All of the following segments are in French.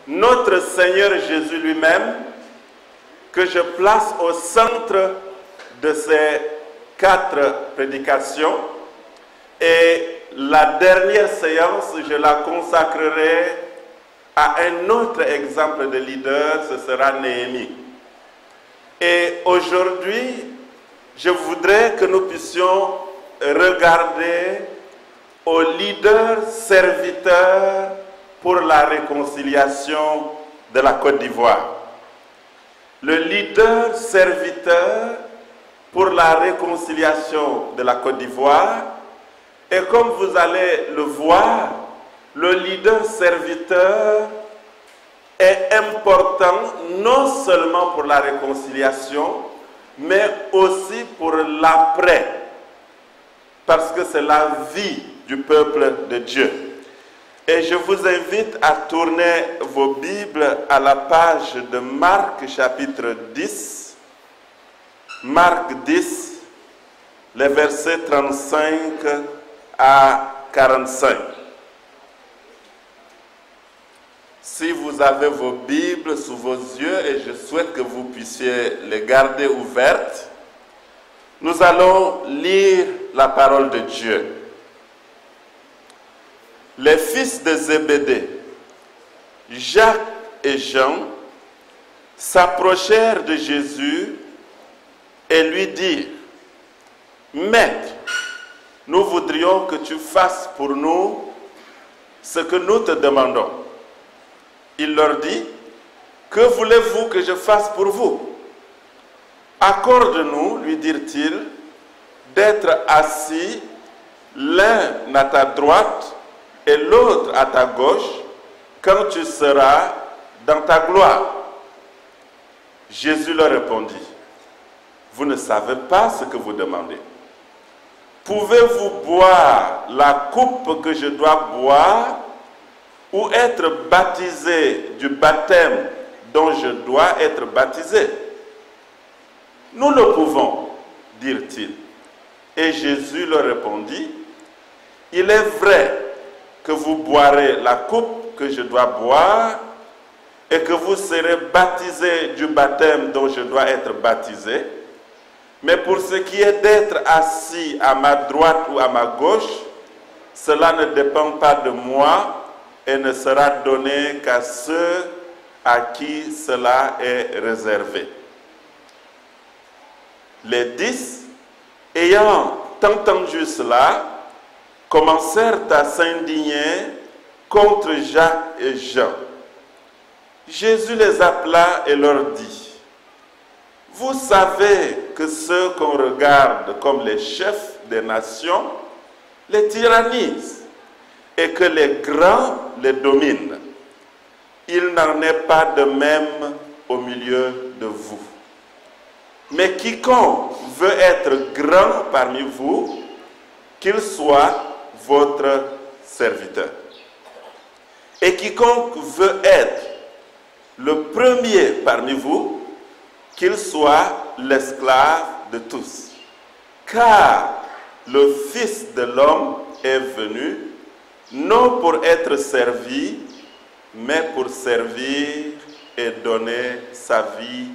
notre Seigneur Jésus lui-même, que je place au centre de ces 4 prédications. Et la dernière séance, je la consacrerai à un autre exemple de leader, ce sera Néhémie. Et aujourd'hui, je voudrais que nous puissions regarder au leader serviteur pour la réconciliation de la Côte d'Ivoire. Le leader serviteur pour la réconciliation de la Côte d'Ivoire. Et comme vous allez le voir, le leader serviteur est important non seulement pour la réconciliation, mais aussi pour l'après, parce que c'est la vie du peuple de Dieu. Et je vous invite à tourner vos Bibles à la page de Marc chapitre 10. Marc 10, les versets 35 à 45. Si vous avez vos Bibles sous vos yeux, et je souhaite que vous puissiez les garder ouvertes, nous allons lire la parole de Dieu. Les fils de Zébédée, Jacques et Jean, s'approchèrent de Jésus et lui dirent: Maître, nous voudrions que tu fasses pour nous ce que nous te demandons. Il leur dit: Que voulez-vous que je fasse pour vous? Accorde-nous, lui dirent-ils, d'être assis l'un à ta droite et l'autre à ta gauche quand tu seras dans ta gloire. Jésus leur répondit: Vous ne savez pas ce que vous demandez. Pouvez-vous boire la coupe que je dois boire ou être baptisé du baptême dont je dois être baptisé? Nous le pouvons, dirent-ils. Et Jésus leur répondit: Il est vrai que vous boirez la coupe que je dois boire et que vous serez baptisés du baptême dont je dois être baptisé. Mais pour ce qui est d'être assis à ma droite ou à ma gauche, cela ne dépend pas de moi et ne sera donné qu'à ceux à qui cela est réservé. Les 10, ayant entendu cela, commencèrent à s'indigner contre Jacques et Jean. Jésus les appela et leur dit: Vous savez que ceux qu'on regarde comme les chefs des nations les tyrannisent et que les grands les dominent. Il n'en est pas de même au milieu de vous. Mais quiconque veut être grand parmi vous, qu'il soit votre serviteur. Et quiconque veut être le premier parmi vous, qu'il soit l'esclave de tous. Car le Fils de l'homme est venu, non pour être servi, mais pour servir et donner sa vie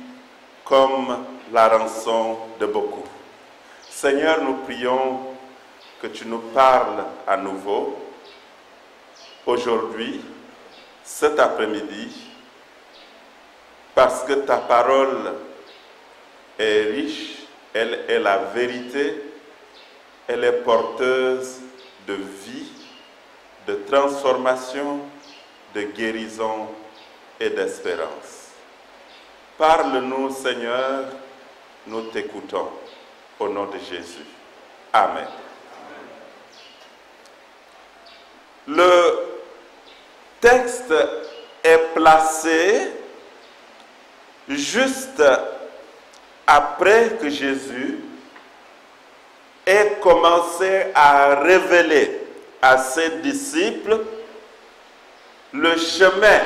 comme la rançon de beaucoup. Seigneur, nous prions que tu nous parles à nouveau, aujourd'hui, cet après-midi, parce que ta parole est riche, elle est la vérité, elle est porteuse de vie, de transformation, de guérison et d'espérance. Parle-nous, Seigneur, nous t'écoutons. Au nom de Jésus. Amen. Le texte est placé juste après que Jésus ait commencé à révéler à ses disciples le chemin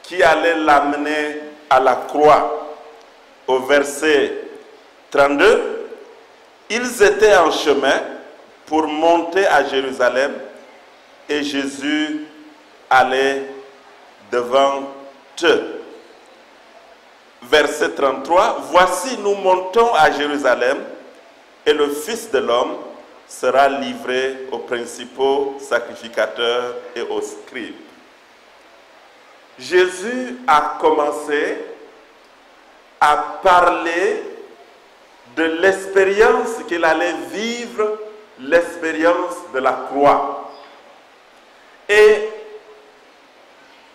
qui allait l'amener à la croix. Au verset 32, ils étaient en chemin pour monter à Jérusalem et Jésus allait devant eux. Verset 33, « Voici, nous montons à Jérusalem, et le Fils de l'homme sera livré aux principaux sacrificateurs et aux scribes. » Jésus a commencé à parler de l'expérience qu'il allait vivre, l'expérience de la croix. Et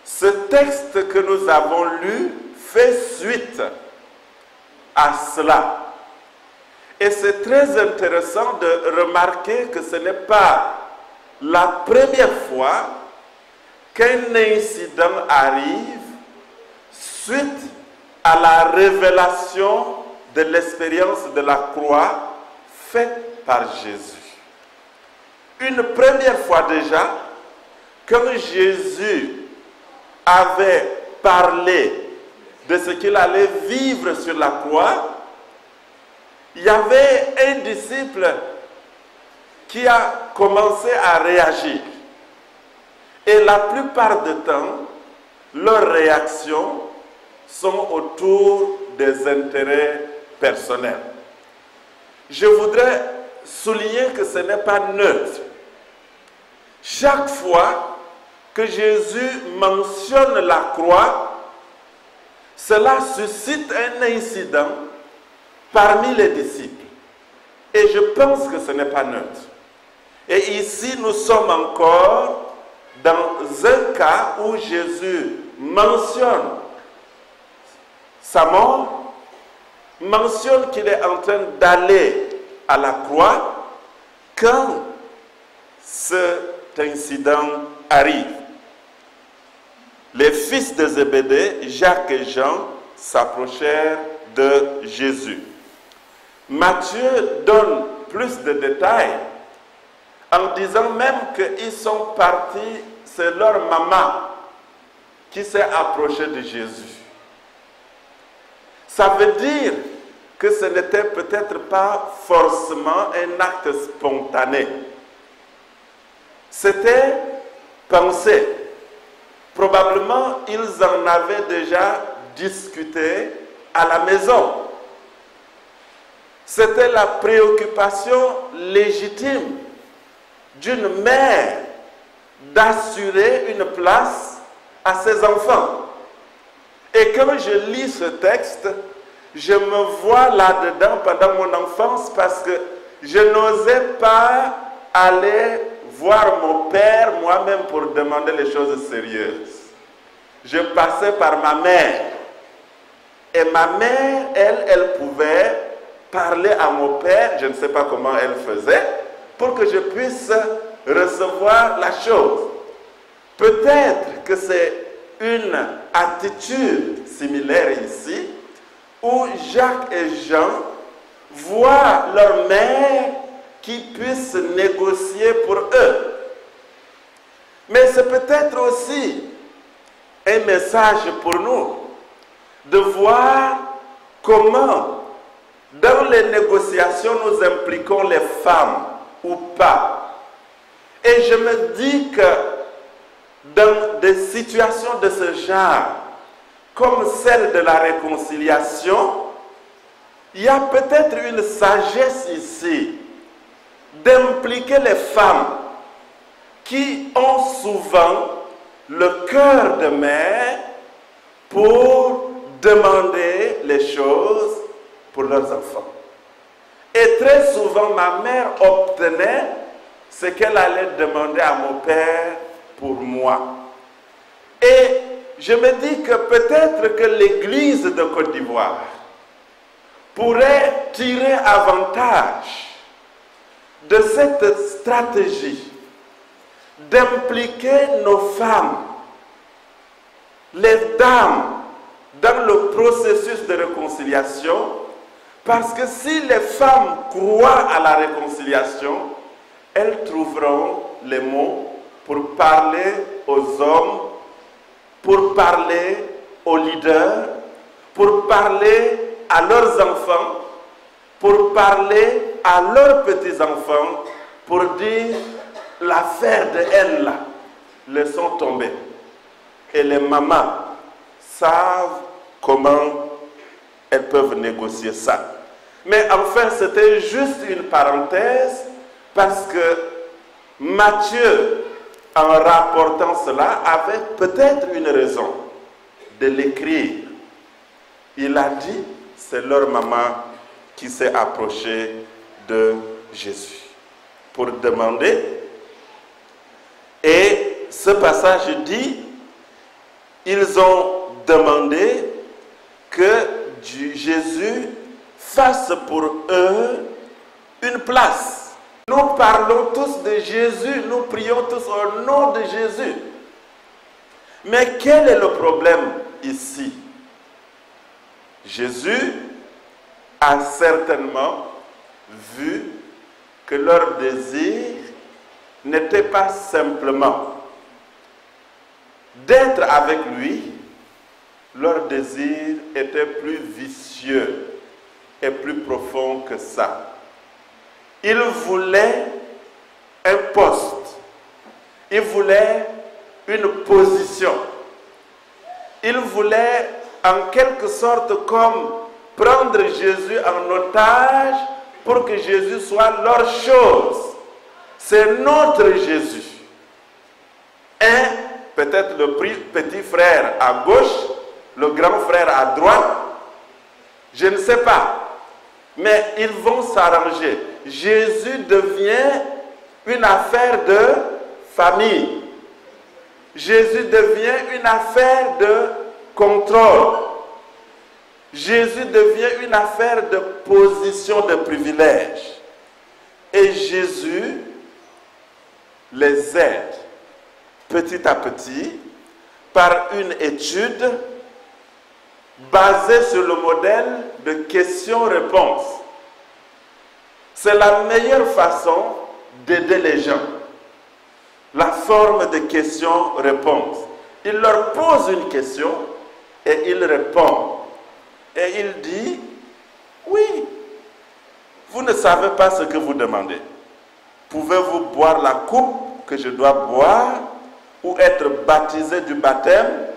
ce texte que nous avons lu fait suite à cela. Et c'est très intéressant de remarquer que ce n'est pas la première fois qu'un incident arrive suite à la révélation de l'expérience de la croix faite par Jésus. Une première fois déjà, quand Jésus avait parlé de ce qu'il allait vivre sur la croix, il y avait un disciple qui a commencé à réagir. Et la plupart du temps, leurs réactions sont autour des intérêts personnels. Je voudrais souligner que ce n'est pas neutre. Chaque fois que Jésus mentionne la croix, cela suscite un incident parmi les disciples. Et je pense que ce n'est pas neutre. Et ici, nous sommes encore dans un cas où Jésus mentionne sa mort, mentionne qu'il est en train d'aller à la croix quand cet incident arrive. Les fils de Zébédée, Jacques et Jean, s'approchèrent de Jésus. Matthieu donne plus de détails en disant même qu'ils sont partis, c'est leur maman qui s'est approchée de Jésus. Ça veut dire que ce n'était peut-être pas forcément un acte spontané. C'était pensé. Probablement, ils en avaient déjà discuté à la maison. C'était la préoccupation légitime d'une mère d'assurer une place à ses enfants. Et quand je lis ce texte, je me vois là-dedans pendant mon enfance parce que je n'osais pas aller voir mon père moi-même pour demander les choses sérieuses. Je passais par ma mère. Et ma mère, elle pouvait parler à mon père, je ne sais pas comment elle faisait, pour que je puisse recevoir la chose. Peut-être que c'est une attitude similaire ici, où Jacques et Jean voient leur mère qui puisse négocier pour eux. Mais c'est peut-être aussi un message pour nous de voir comment dans les négociations nous impliquons les femmes ou pas. Et je me dis que dans des situations de ce genre, comme celle de la réconciliation, il y a peut-être une sagesse ici d'impliquer les femmes qui ont souvent le cœur de mère pour demander les choses pour leurs enfants. Et très souvent, ma mère obtenait ce qu'elle allait demander à mon père pour moi. Et je me dis que peut-être que l'Église de Côte d'Ivoire pourrait tirer avantage de cette stratégie d'impliquer nos femmes, les dames, dans le processus de réconciliation, parce que si les femmes croient à la réconciliation, elles trouveront les mots pour parler aux hommes, pour parler aux leaders, pour parler à leurs enfants, pour parler à leurs petits-enfants, pour dire l'affaire de elle là, laissons tomber. et les mamans savent comment elles peuvent négocier ça. Mais enfin, c'était juste une parenthèse parce que Matthieu, en rapportant cela, avait peut-être une raison de l'écrire. Il a dit, c'est leur maman qui s'est approchée de Jésus pour demander. Et ce passage dit, ils ont demandé que Jésus fasse pour eux une place. Nous parlons tous de Jésus, nous prions tous au nom de Jésus. Mais quel est le problème ici? Jésus a certainement vu que leur désir n'était pas simplement d'être avec lui, leur désir était plus vicieux et plus profond que ça. Ils voulaient un poste, ils voulaient une position, ils voulaient en quelque sorte comme prendre Jésus en otage pour que Jésus soit leur chose. C'est notre Jésus. Peut-être le petit frère à gauche, le grand frère à droite, je ne sais pas. Mais ils vont s'arranger. Jésus devient une affaire de famille. Jésus devient une affaire de contrôle. Jésus devient une affaire de position de privilège. Et Jésus les aide petit à petit par une étude basée sur le modèle de questions-réponses. C'est la meilleure façon d'aider les gens. La forme de questions-réponses. Il leur pose une question et il répond. Et il dit, oui, vous ne savez pas ce que vous demandez. Pouvez-vous boire la coupe que je dois boire ou être baptisé du baptême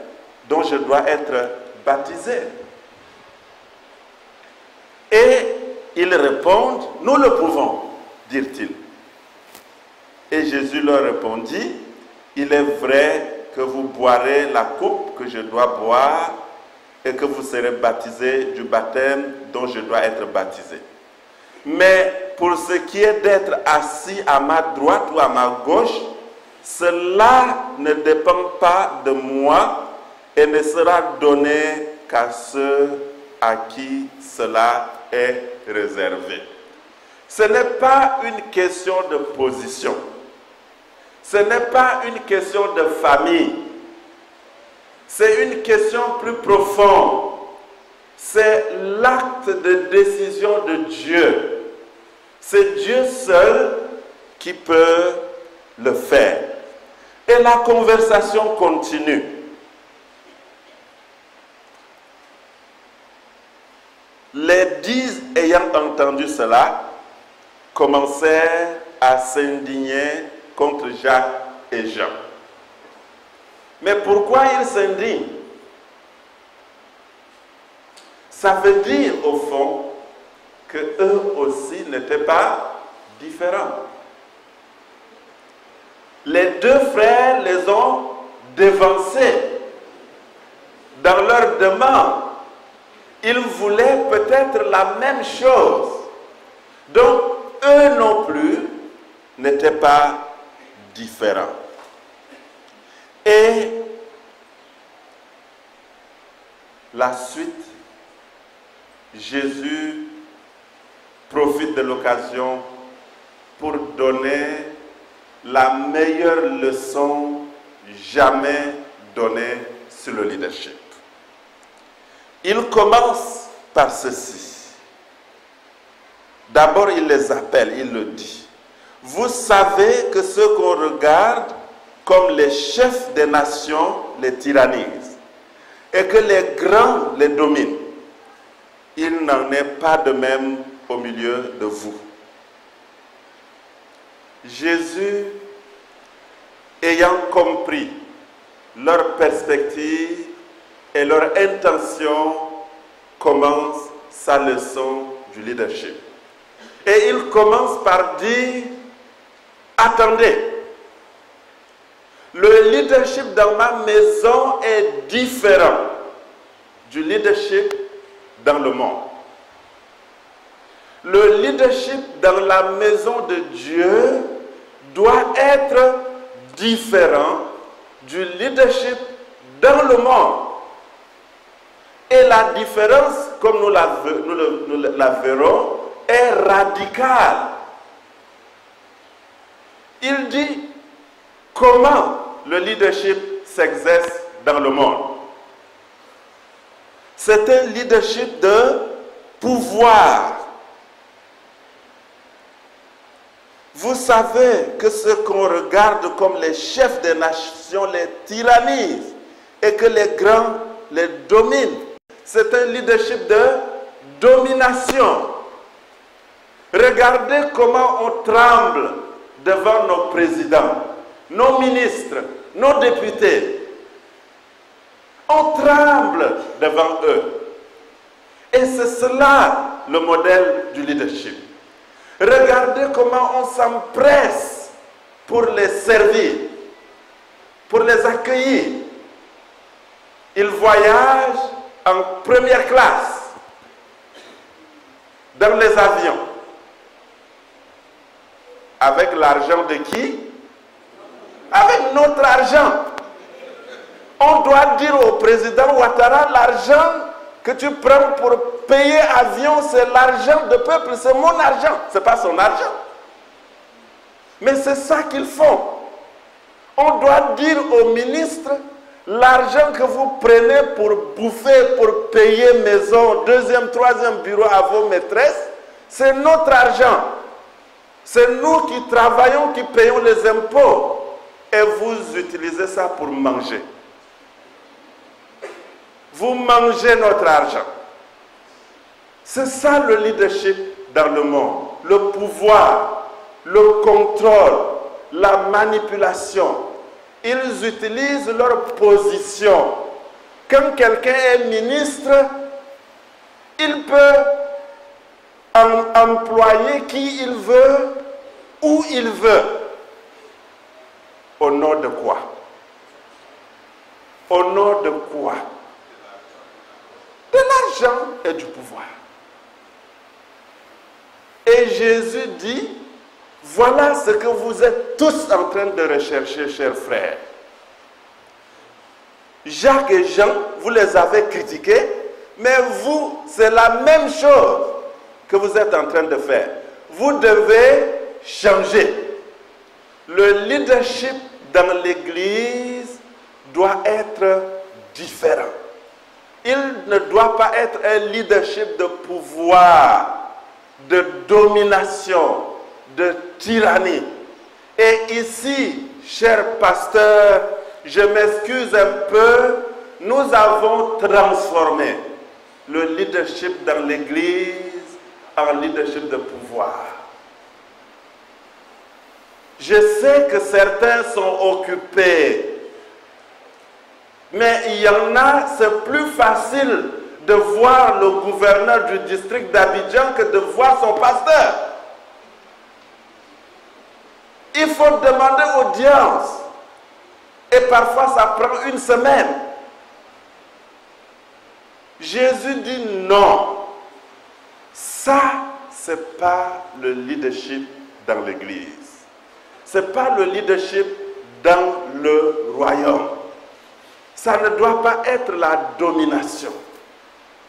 dont je dois être baptisé? Et ils répondent, nous le pouvons, dirent-ils. Et Jésus leur répondit, il est vrai que vous boirez la coupe que je dois boire et que vous serez baptisés du baptême dont je dois être baptisé. Mais pour ce qui est d'être assis à ma droite ou à ma gauche, cela ne dépend pas de moi et ne sera donné qu'à ceux à qui cela est réservé. Ce n'est pas une question de position. Ce n'est pas une question de famille. C'est une question plus profonde. C'est l'acte de décision de Dieu. C'est Dieu seul qui peut le faire. Et la conversation continue. Les 10 ayant entendu cela commencèrent à s'indigner contre Jacques et Jean. Mais pourquoi ils s'indignent? Ça veut dire au fond que eux aussi n'étaient pas différents. Les deux frères les ont devancés dans leur demande. Ils voulaient peut-être la même chose. Donc, eux non plus n'étaient pas différents. Et la suite, Jésus profite de l'occasion pour donner la meilleure leçon jamais donnée sur le leadership. Il commence par ceci. D'abord, il les appelle, il le dit. Vous savez que ceux qu'on regarde comme les chefs des nations les tyrannisent et que les grands les dominent. Il n'en est pas de même au milieu de vous. Jésus, ayant compris leur perspective et leur intention commence sa leçon du leadership. Et il commence par dire, attendez, le leadership dans ma maison est différent du leadership dans le monde. Le leadership dans la maison de Dieu doit être différent du leadership dans le monde. Et la différence, comme nous la verrons, est radicale. Il dit comment le leadership s'exerce dans le monde. C'est un leadership de pouvoir. Vous savez que ce qu'on regarde comme les chefs des nations les tyrannisent et que les grands les dominent. C'est un leadership de domination. Regardez comment on tremble devant nos présidents, nos ministres, nos députés. On tremble devant eux. Et c'est cela le modèle du leadership. Regardez comment on s'empresse pour les servir, pour les accueillir. Ils voyagent en première classe dans les avions. Avec l'argent de qui? Avec notre argent. On doit dire au président Ouattara, l'argent que tu prends pour payer avion, c'est l'argent du peuple, c'est mon argent. Ce n'est pas son argent. Mais c'est ça qu'ils font. On doit dire au ministre, l'argent que vous prenez pour bouffer, pour payer maison, deuxième, troisième bureau à vos maîtresses, c'est notre argent. C'est nous qui travaillons, qui payons les impôts. Et vous utilisez ça pour manger. Vous mangez notre argent. C'est ça le leadership dans le monde. Le pouvoir, le contrôle, la manipulation. Ils utilisent leur position. Quand quelqu'un est ministre, il peut employer qui il veut, où il veut. Au nom de quoi? Au nom de quoi? De l'argent et du pouvoir. Et Jésus dit, voilà ce que vous êtes tous en train de rechercher, chers frères. Jacques et Jean, vous les avez critiqués, mais vous, c'est la même chose que vous êtes en train de faire. Vous devez changer. Le leadership dans l'Église doit être différent. Il ne doit pas être un leadership de pouvoir, de domination, de tyrannie. Et ici, chers pasteurs, je m'excuse un peu, nous avons transformé le leadership dans l'Église en leadership de pouvoir. Je sais que certains sont occupés, mais il y en a, c'est plus facile de voir le gouverneur du district d'Abidjan que de voir son pasteur. Il faut demander audience. Et parfois, ça prend une semaine. Jésus dit non. Ça, ce n'est pas le leadership dans l'Église. Ce n'est pas le leadership dans le royaume. Ça ne doit pas être la domination.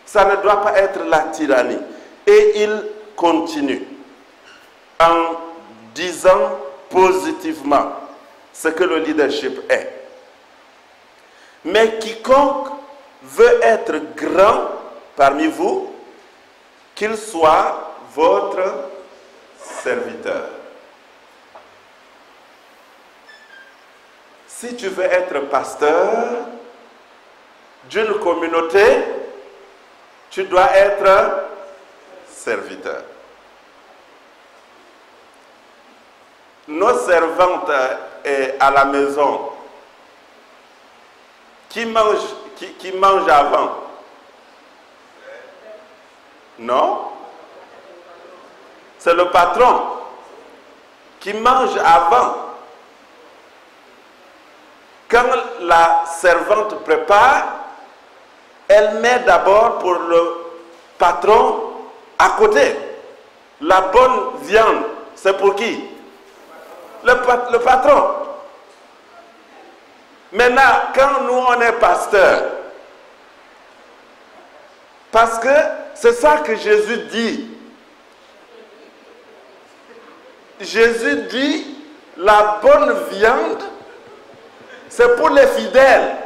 Ça ne doit pas être la tyrannie. Et il continue en disant positivement ce que le leadership est. Mais quiconque veut être grand parmi vous, qu'il soit votre serviteur. Si tu veux être pasteur d'une communauté, tu dois être serviteur. Nos servantes à la maison, Qui mange avant? Non? C'est le patron qui mange avant. Quand la servante prépare, elle met d'abord pour le patron à côté. La bonne viande, c'est pour qui? Le patron. Maintenant, quand nous on est pasteur, parce que c'est ça que Jésus dit. Jésus dit, la bonne viande, c'est pour les fidèles.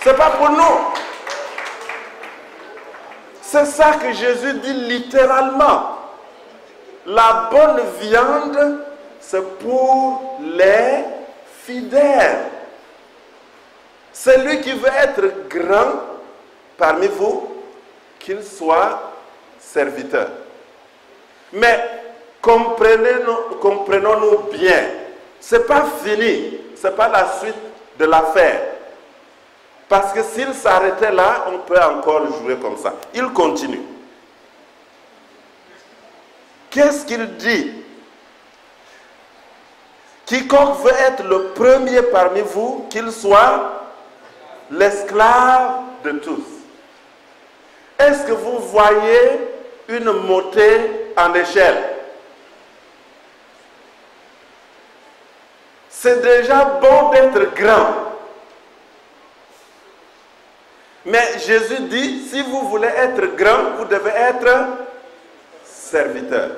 C'est pas pour nous. C'est ça que Jésus dit littéralement. La bonne viande, c'est pour les fidèles. Celui qui veut être grand parmi vous, qu'il soit serviteur. Mais comprenons-nous bien, ce n'est pas fini, ce n'est pas la suite de l'affaire. Parce que s'il s'arrêtait là, on peut encore jouer comme ça. Il continue. Qu'est-ce qu'il dit? Quiconque veut être le premier parmi vous, qu'il soit l'esclave de tous. Est-ce que vous voyez une montée en échelle? C'est déjà bon d'être grand. Mais Jésus dit, si vous voulez être grand, vous devez être serviteur.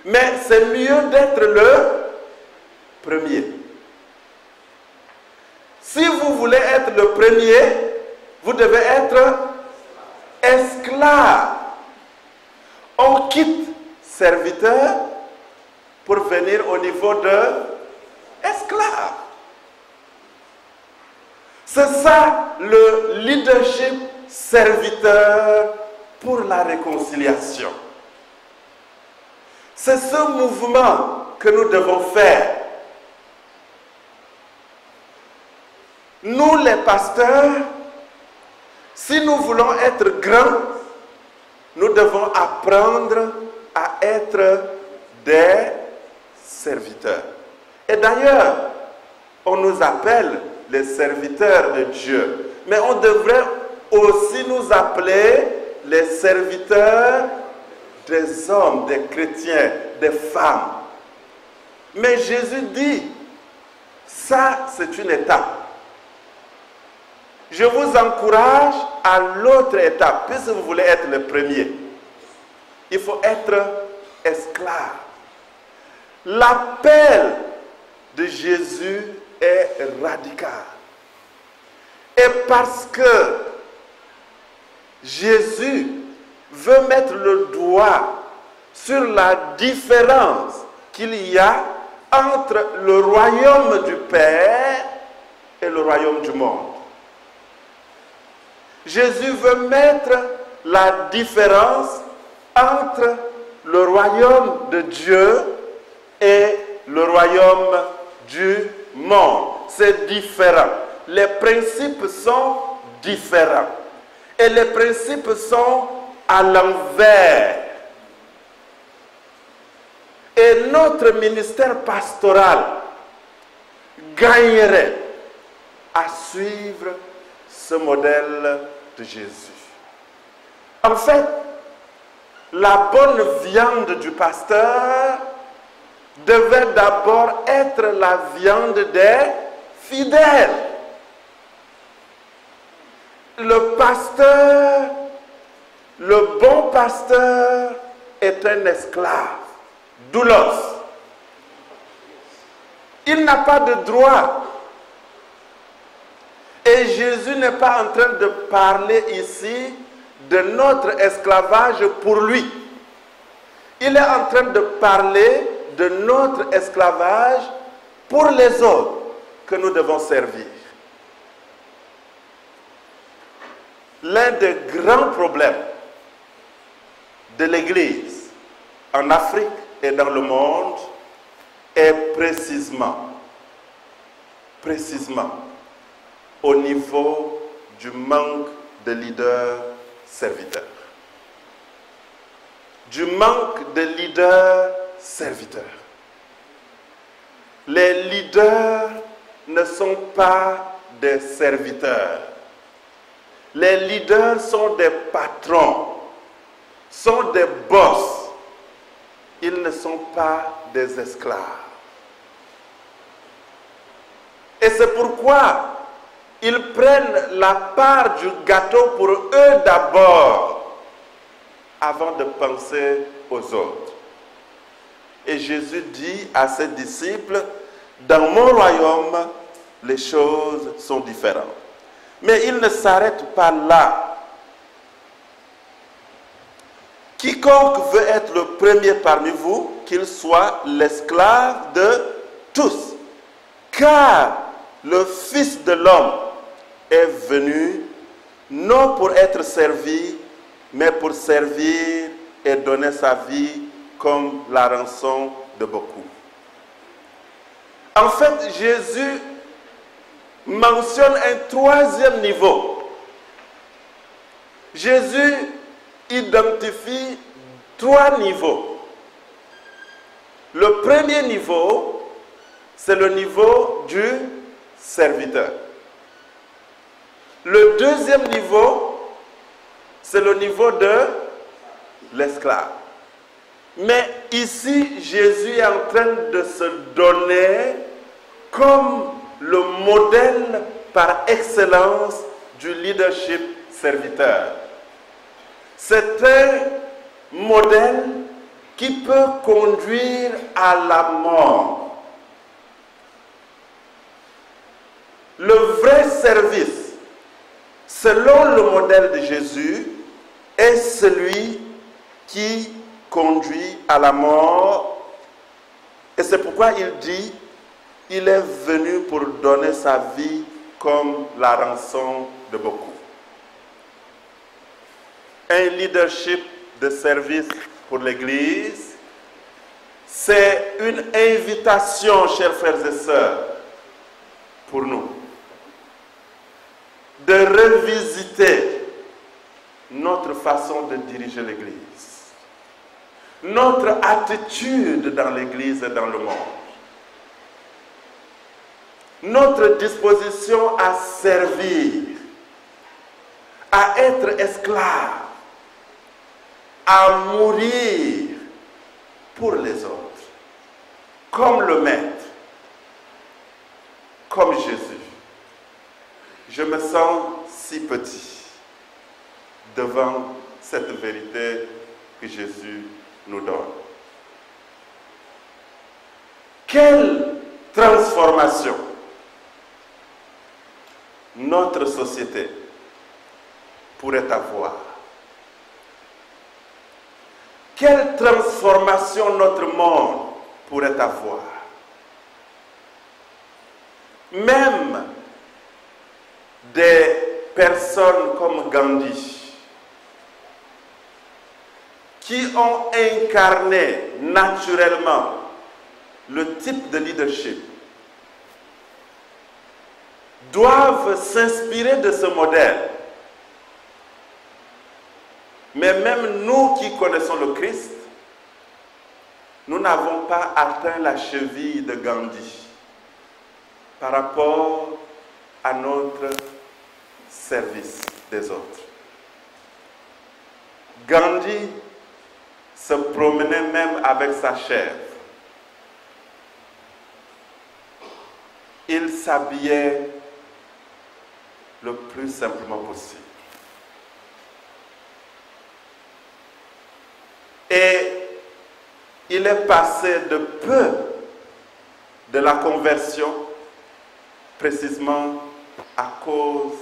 Mais c'est mieux d'être le premier. Si vous voulez être le premier, vous devez être esclave. On quitte serviteur pour venir au niveau de esclave. C'est ça le leadership serviteur pour la réconciliation. C'est ce mouvement que nous devons faire. Nous les pasteurs, si nous voulons être grands, nous devons apprendre à être des serviteurs. Et d'ailleurs, on nous appelle les serviteurs de Dieu. Mais on devrait aussi nous appeler les serviteurs des hommes, des chrétiens, des femmes. Mais Jésus dit, ça c'est une étape. Je vous encourage à l'autre étape, puisque vous voulez être le premier. Il faut être esclave. L'appel de Jésus est radical. Et parce que Jésus veut mettre le doigt sur la différence qu'il y a entre le royaume du Père et le royaume du monde. Jésus veut mettre la différence entre le royaume de Dieu et le royaume du monde. C'est différent. Les principes sont différents. Et les principes sont à l'envers. Et notre ministère pastoral gagnerait à suivre ce modèle de Jésus. En fait, la bonne viande du pasteur devait d'abord être la viande des fidèles. Le pasteur, le bon pasteur est un esclave, doulos. Il n'a pas de droit. Et Jésus n'est pas en train de parler ici de notre esclavage pour lui. Il est en train de parler de notre esclavage pour les autres que nous devons servir. L'un des grands problèmes de l'Église en Afrique et dans le monde est précisément précisément au niveau du manque de leaders serviteurs. Du manque de leaders serviteurs. Les leaders ne sont pas des serviteurs. Les leaders sont des patrons, sont des boss. Ils ne sont pas des esclaves. Et c'est pourquoi ils prennent la part du gâteau pour eux d'abord, avant de penser aux autres. Et Jésus dit à ses disciples, dans mon royaume, les choses sont différentes. Mais il ne s'arrête pas là. Quiconque veut être le premier parmi vous, qu'il soit l'esclave de tous. Car le Fils de l'homme est venu non pour être servi, mais pour servir et donner sa vie comme la rançon de beaucoup. En fait, Jésus mentionne un troisième niveau. Jésus identifie trois niveaux. Le premier niveau, c'est le niveau du serviteur. Le deuxième niveau, c'est le niveau de l'esclave. Mais ici, Jésus est en train de se donner comme le modèle par excellence du leadership serviteur. C'est un modèle qui peut conduire à la mort. Le vrai service, selon le modèle de Jésus, est celui qui conduit à la mort. Et c'est pourquoi il dit, il est venu pour donner sa vie comme la rançon de beaucoup. Un leadership de service pour l'Église, c'est une invitation, chers frères et sœurs, pour nous, de revisiter notre façon de diriger l'Église, notre attitude dans l'Église et dans le monde, notre disposition à servir, à être esclave, à mourir pour les autres, comme le Maître, comme Jésus. Je me sens si petit devant cette vérité que Jésus nous donne. Quelle transformation notre société pourrait avoir? Quelle transformation notre monde pourrait avoir? Même des personnes comme Gandhi, qui ont incarné naturellement le type de leadership, doivent s'inspirer de ce modèle. Mais même nous qui connaissons le Christ, nous n'avons pas atteint la cheville de Gandhi par rapport à notre service des autres. Gandhi se promenait même avec sa chèvre. Il s'habillait le plus simplement possible. Et il est passé de peu de la conversion précisément à cause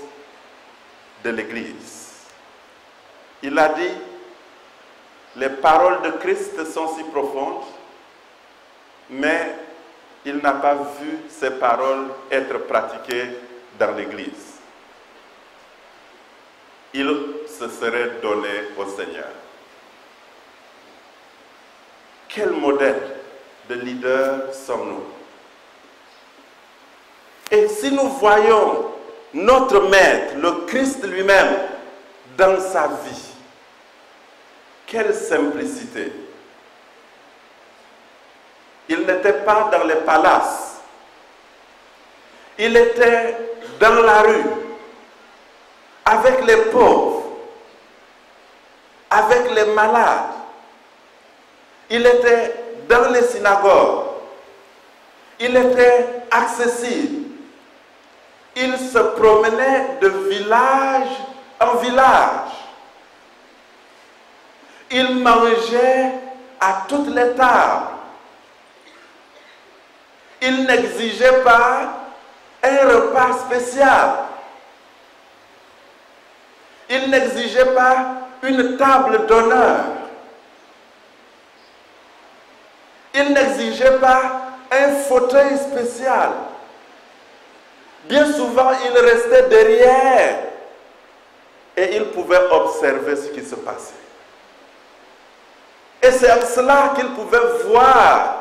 de l'Église. Il a dit, les paroles de Christ sont si profondes, mais il n'a pas vu ces paroles être pratiquées dans l'Église. Il se serait donné au Seigneur. Quel modèle de leader sommes-nous? Et si nous voyons notre Maître, le Christ lui-même, dans sa vie, quelle simplicité! Il n'était pas dans les palaces. Il était dans la rue, avec les pauvres, avec les malades. Il était dans les synagogues. Il était accessible. Il se promenait de village en village. Il mangeait à toutes les tables. Il n'exigeait pas un repas spécial. Il n'exigeait pas une table d'honneur. Il n'exigeait pas un fauteuil spécial. Bien souvent, il restait derrière et il pouvait observer ce qui se passait. Et c'est en cela qu'il pouvait voir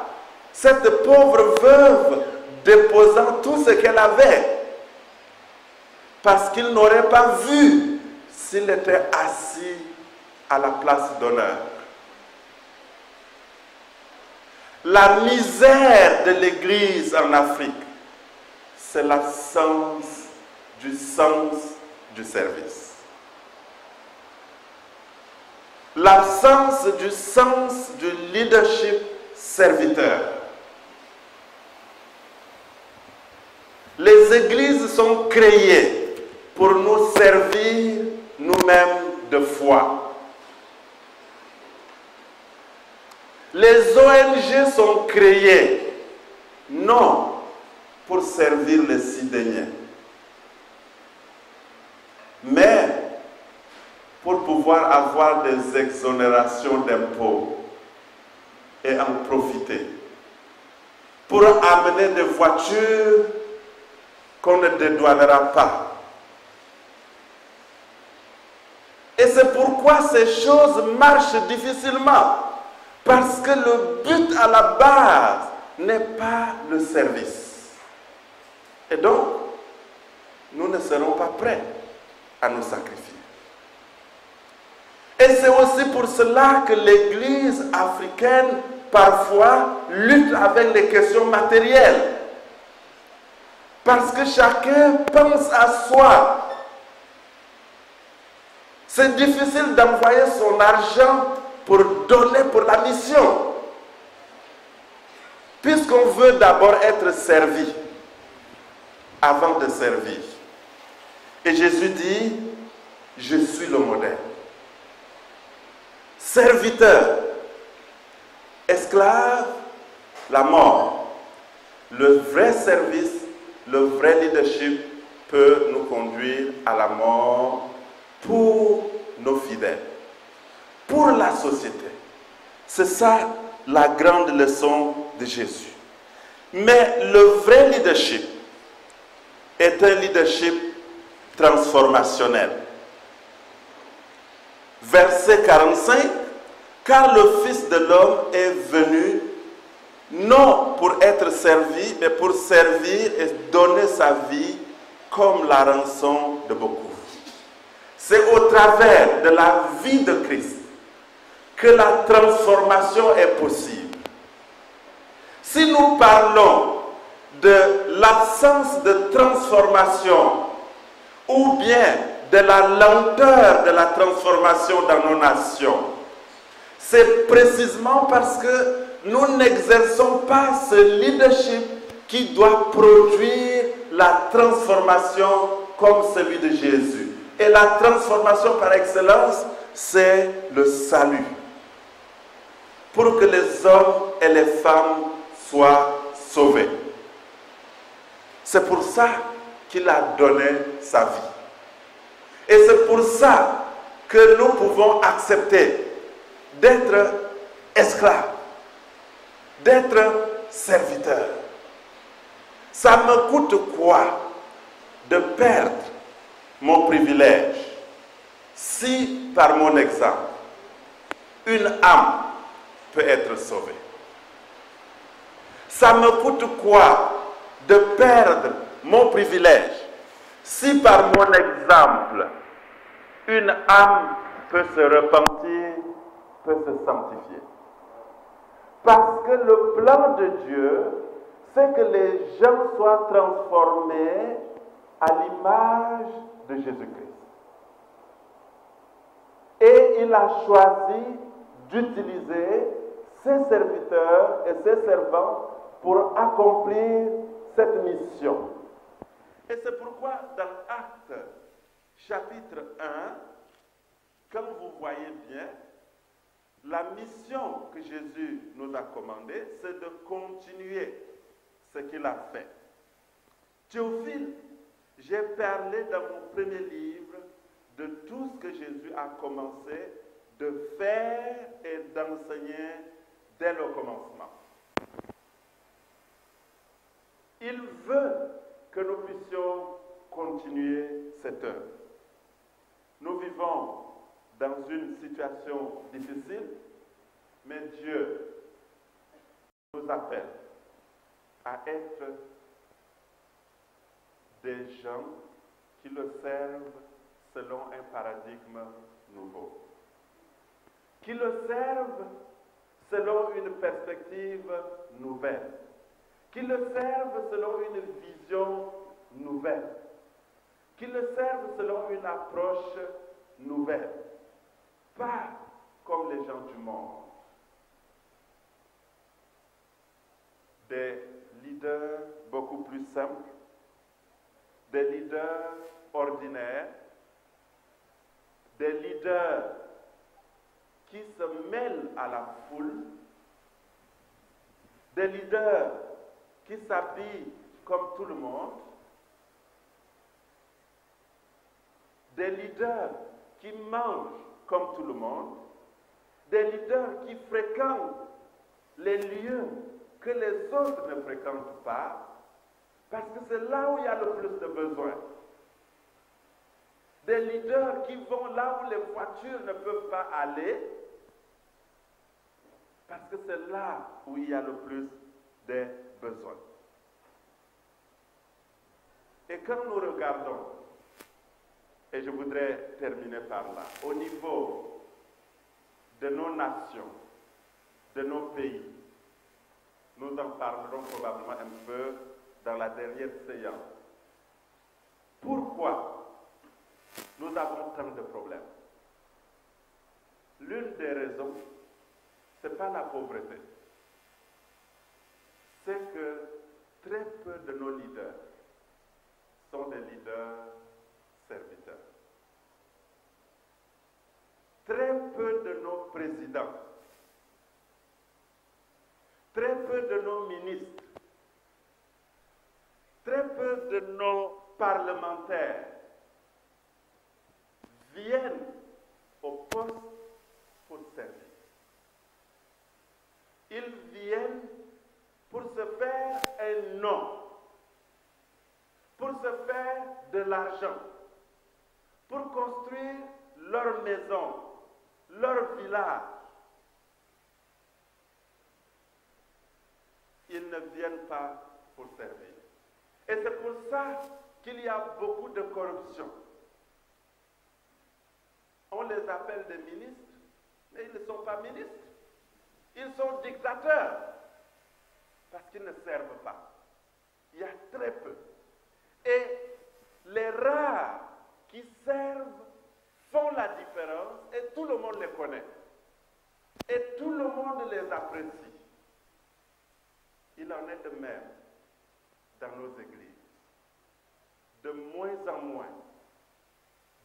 cette pauvre veuve déposant tout ce qu'elle avait. Parce qu'il n'aurait pas vu s'il était assis à la place d'honneur. La misère de l'Église en Afrique, c'est l'absence du sens du service. L'absence du sens du leadership serviteur. Les églises sont créées pour nous servir nous-mêmes de foi. Les ONG sont créées non pour servir les Sidéniens, mais pour pouvoir avoir des exonérations d'impôts et en profiter, pour amener des voitures qu'on ne dédouanera pas. Et c'est pourquoi ces choses marchent difficilement, parce que le but à la base n'est pas le service. Et donc, nous ne serons pas prêts à nous sacrifier. Et c'est aussi pour cela que l'Église africaine, parfois, lutte avec les questions matérielles. Parce que chacun pense à soi. C'est difficile d'envoyer son argent pour donner pour la mission. Puisqu'on veut d'abord être servi avant de servir. Et Jésus dit, je suis le modèle. Serviteur, esclave, la mort. Le vrai service, le vrai leadership peut nous conduire à la mort pour nos fidèles, pour la société. C'est ça la grande leçon de Jésus. Mais le vrai leadership est un leadership transformationnel. Verset 45, car le Fils de l'homme est venu non pour être servi, mais pour servir et donner sa vie comme la rançon de beaucoup. C'est au travers de la vie de Christ que la transformation est possible. Si nous parlons de l'absence de transformation ou bien de la lenteur de la transformation dans nos nations, c'est précisément parce que nous n'exerçons pas ce leadership qui doit produire la transformation comme celui de Jésus. Et la transformation par excellence, c'est le salut. Pour que les hommes et les femmes soient sauvés. C'est pour ça qu'il a donné sa vie. Et c'est pour ça que nous pouvons accepter d'être esclaves, d'être serviteurs. Ça me coûte quoi de perdre mon privilège si, par mon exemple, une âme peut être sauvée? Ça me coûte quoi de perdre mon privilège, si par mon exemple, une âme peut se repentir, peut se sanctifier. Parce que le plan de Dieu, c'est que les gens soient transformés à l'image de Jésus-Christ. Et il a choisi d'utiliser ses serviteurs et ses servants pour accomplir cette mission. Et c'est pourquoi dans Actes chapitre 1, comme vous voyez bien, la mission que Jésus nous a commandée, c'est de continuer ce qu'il a fait. Théophile, j'ai parlé dans mon premier livre de tout ce que Jésus a commencé de faire et d'enseigner dès le commencement. Il veut que nous puissions continuer cette œuvre. Nous vivons dans une situation difficile, mais Dieu nous appelle à être des gens qui le servent selon un paradigme nouveau, qui le servent selon une perspective nouvelle, qui le servent selon une vision nouvelle, qui le servent selon une approche nouvelle, pas comme les gens du monde. Des leaders beaucoup plus simples, des leaders ordinaires, des leaders qui se mêlent à la foule, des leaders qui s'habillent comme tout le monde, des leaders qui mangent comme tout le monde, des leaders qui fréquentent les lieux que les autres ne fréquentent pas, parce que c'est là où il y a le plus de besoins. Des leaders qui vont là où les voitures ne peuvent pas aller, parce que c'est là où il y a le plus de besoins. Et quand nous regardons, et je voudrais terminer par là, au niveau de nos nations, de nos pays, nous en parlerons probablement un peu dans la dernière séance. Pourquoi nous avons tant de problèmes? L'une des raisons, ce n'est pas la pauvreté. C'est que très peu de nos leaders sont des leaders serviteurs. Très peu de nos présidents, très peu de nos ministres, très peu de nos parlementaires viennent au poste pour servir. Ils viennent pour se faire un nom, pour se faire de l'argent, pour construire leur maison, leur village. Ils ne viennent pas pour servir. Et c'est pour ça qu'il y a beaucoup de corruption. On les appelle des ministres, mais ils ne sont pas ministres. Ils sont dictateurs, parce qu'ils ne servent pas. Il y a très peu. Et les rares qui servent font la différence et tout le monde les connaît. Et tout le monde les apprécie. Il en est de même dans nos églises. De moins en moins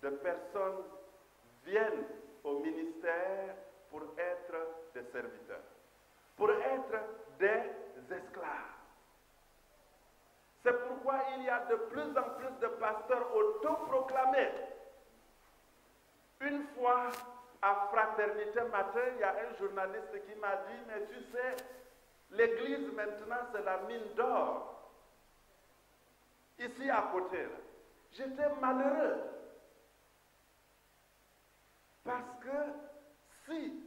de personnes viennent au ministère pour être des serviteurs, pour être des esclaves. C'est pourquoi il y a de plus en plus de pasteurs autoproclamés. Une fois, à Fraternité Matin, il y a un journaliste qui m'a dit, mais tu sais, l'église maintenant c'est la mine d'or. Ici à côté, là. J'étais malheureux. Parce que si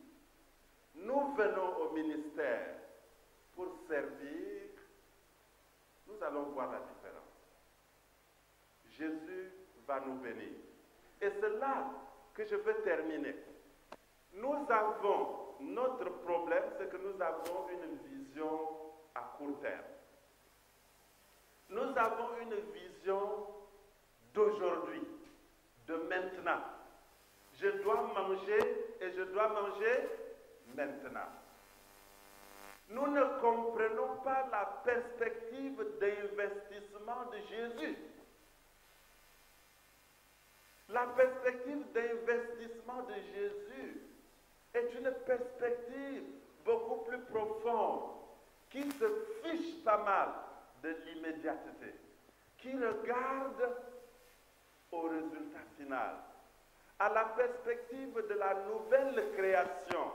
nous venons au ministère pour servir, nous allons voir la différence. Jésus va nous bénir. Et c'est là que je veux terminer. Nous avons, notre problème, c'est que nous avons une vision à court terme. Nous avons une vision d'aujourd'hui, de maintenant. Je dois manger et je dois manger maintenant. Nous ne comprenons pas la perspective d'investissement de Jésus. La perspective d'investissement de Jésus est une perspective beaucoup plus profonde, qui se fiche pas mal de l'immédiateté, qui regarde au résultat final, à la perspective de la nouvelle création,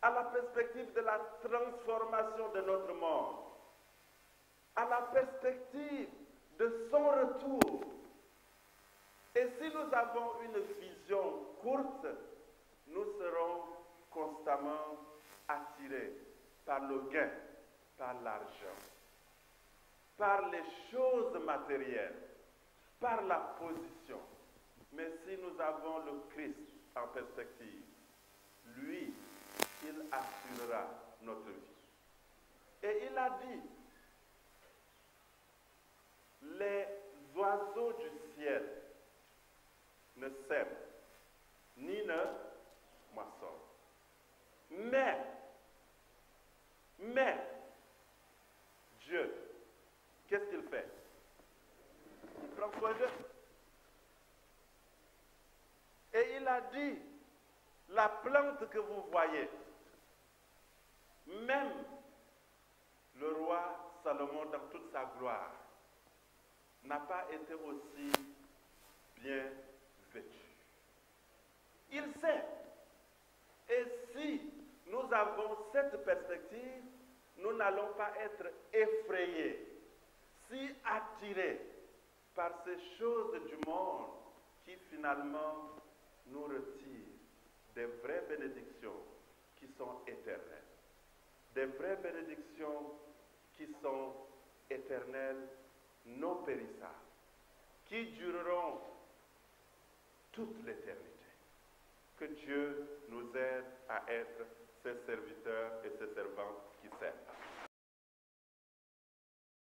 à la perspective de la transformation de notre monde, à la perspective de son retour. Et si nous avons une vision courte, nous serons constamment attirés par le gain, par l'argent, par les choses matérielles, par la position. Mais si nous avons le Christ en perspective, lui, il assurera notre vie. Et il a dit, les oiseaux du ciel ne sèment, ni ne moissonnent. Mais, Dieu, qu'est-ce qu'il fait? Il prend soin d'eux. Et il a dit, la plante que vous voyez, même le roi Salomon dans toute sa gloire n'a pas été aussi bien vêtu. Il sait. Et si nous avons cette perspective, nous n'allons pas être effrayés, si attirés par ces choses du monde qui finalement nous retirent des vraies bénédictions qui sont éternelles. Des vraies bénédictions qui sont éternelles, non périssables, qui dureront toute l'éternité. Que Dieu nous aide à être ses serviteurs et ses servantes qui s'aiment.